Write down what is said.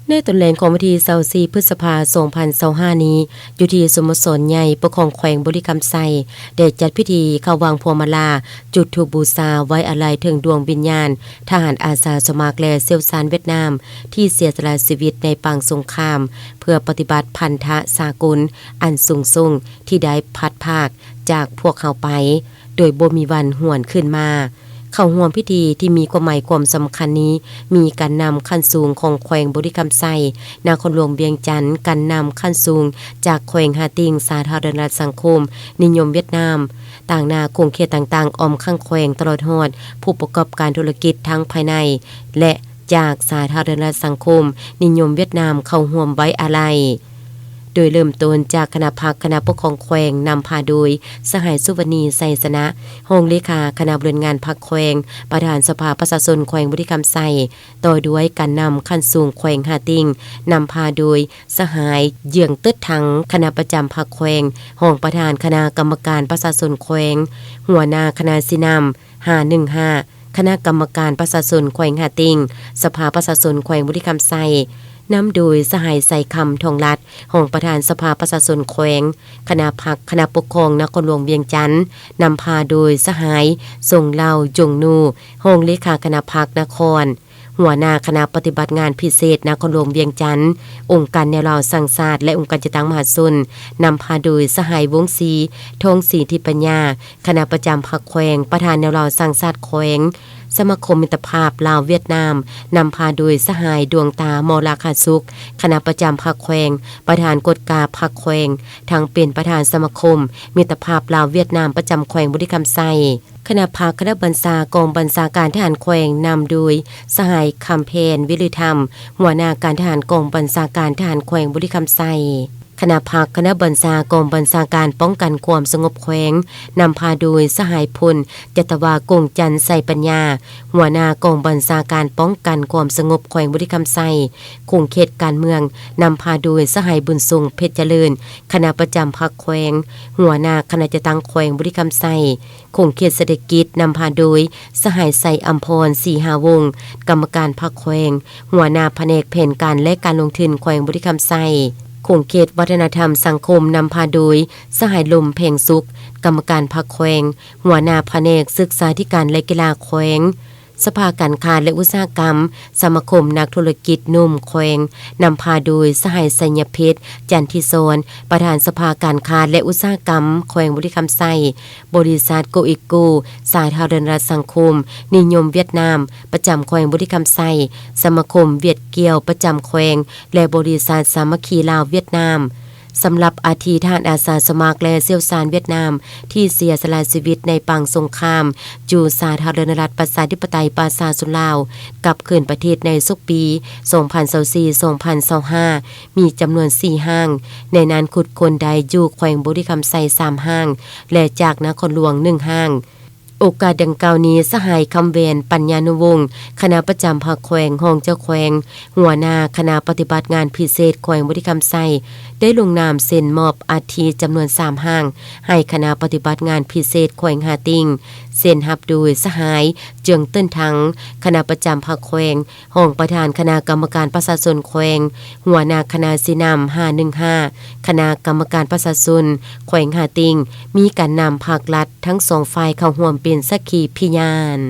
ในต้นแหลงของวันที่24พฤษภาคม2025นี้อยู่ที่สโมสรใหญ่ปกครองแขวงบุรีรัมย์ไซได้จัดพิธีเข้าวางพวงมาลาจุดธูปบูชาไว้อาลัยถึงดวงวิญญาณทหารอาสาสมัครและเซลซานเวียดนามที่เสียสละชีวิตในปางสงครามเพื่อปฏิบัติพันธะสากลอันสูงส่งที่ได้พัดภาคจากพวกเขาไปโดยบ่มีวันหวนขึ้นมาเข้าร่วมพิธีที่มีความหมายความสำคัญนี้มีการนำขั้นสูงของแขวงบุรีรัมย์ไซนครหลวงเวียงจันทร์การนำขั้นสูงจากแขวงฮาติงสาธารณรัฐสังคมนิยมเวียดนามต่างนาคงเขตต่างๆอ้อมข้างแขวงตลอดฮอดผู้ประกอบการธุรกิจทั้งภายในและจากสาธารณรัฐสังคมนิยมเวียดนามเข้าร่วมไว้อาลัยโดยเริ่มต้นจากคณะพักคณะปกครองแขวงนำพาโดยสหายสุวรรณีไสสนะรองเลขาคณะบริหารงานพรรคแขวงประธานสภาประชาชนแขวงบุรีรัมย์ไซต่อด้วยการนำขั้นสูงแขวงหาติงนำพาโดยสหายเยืองตึดถังคณะประจำพรรคแขวงรองประธานคณะกรรมการประชาชนแขวงหัวหน้าคณะสินำ515คณะกรรมการประชาชนแขวงหาติงสภาประชาชนแขวงบุรีรัมย์ไซนำโดยสหายใส่คำทองรัฐรองประธานสภาประชาชนแขวงคณะพักคณะปกครองนครหลวงเวียงจันทน์นำพาโดยสหายทรงเล่าจงนูรองเลขาคณะพักนครหัวหน้าคณะปฏิบัติงานพิเศษนครหลวงเวียงจันทน์องค์การแนวเราสังศาสตร์และองค์การจัดตั้งมหาชนนำพาโดยสหายวงศรีทองศรีทิปัญญาคณะประจำพรรคแขวงประธานแนวเราสังศาสตร์แขวงสมาคมมิตรภาพลาวเวียดนามนำพาโดยสหายดวงตามอลาคาสุขคณะประจำพรรคแขวงประธานกฎกาพรรคแขวงทั้งเป็นประธานสมาคมมิตรภาพลาวเวียดนามประจำแขวงบุรีรัมย์ไซคณะพักคณะบัญชากองบัญชาการทหารแขวงนำโดยสหายคำเพนวิริธรรมหัวหน้าการทหารกองบัญชาการทหารแขวงบุรีรัมย์ไซคณะพักคณะบัญชากองบัญชาการป้องกันความสงบแขวงนำพาโดยสหายพลจตวากงจันทร์ใส่ปัญญาหัวหน้ากองบัญชาการป้องกันความสงบแขวงบุรีรัมย์ไซคงเขตการเมืองนำพาโดยสหายบุญทรงเพชรเจริญคณะประจำพรรคแขวงหัวหน้าคณะจัดตั้งแขวงบุรีรัมย์ไซคงเขตเศรษฐกิจนำพาโดยสหายใส่อัมพรศรีหาวงศ์กรรมการพรรคแขวงหัวหน้าแผนกแผนการและการลงทุนแขวงบุรีรัมย์ไซคงเขตวัฒนธรรมสังคมนำพาโดยสหายลมเพ่งสุขกรรมการพรรคแขวงหัวหน้าแผนกศึกษาธิการและกีฬาแขวงสภาการค้าและอุตสาหกรรมสมาคมนักธุรกิจนุ่มแขวงนำพาโดยสหายสัญญเพชรจันทิโซนประธานสภาการค้าและอุตสาหกรรมแขวงบุรีรัมย์ไซบริษัทโกอิโกสาธารณรัฐสังคมนิยมเวียดนามประจำแขวงบุรีรัมย์ไซสมาคมเวียดเกียวประจำแขวงและบริษัทสามัคคีลาวเวียดนามสำหรับอาทิทานอาสาสมัครและเซี่ยวซานเวียดนามที่เสียสละชีวิตในปางสงครามจูสาธารณรัฐประชาธิปไตยประชาชนลาวกลับคืนประเทศในสุกปี2024-2025มีจำนวน4ห้างในนั้นขุดคนใดอยู่แขวงบุรีรัมย์ไซ3ห้างและจากนครหลวง1ห้างโอกาสดังกล่าวนี้สหายคำเวนปัญญานุวงศ์คณะประจำพรรคแขวงรองเจ้าแขวงหัวหน้าคณะปฏิบัติงานพิเศษแขวงบุรีรัมย์ไซได้ลงนามเซ็นมอบอาทิจำนวน3ห้างให้คณะปฏิบัติงานพิเศษแขวงหาติงเซ็นรับโดยสหายเจืองเติ้นทังคณะประจำพรรคแขวงรองประธานคณะกรรมการประชาชนแขวงหัวหน้าคณะสินำ515คณะกรรมการประชาชนแขวงหาติงมีการนำภาครัฐทั้ง2ฝ่ายเข้าร่วมเป็นสักขีพยาน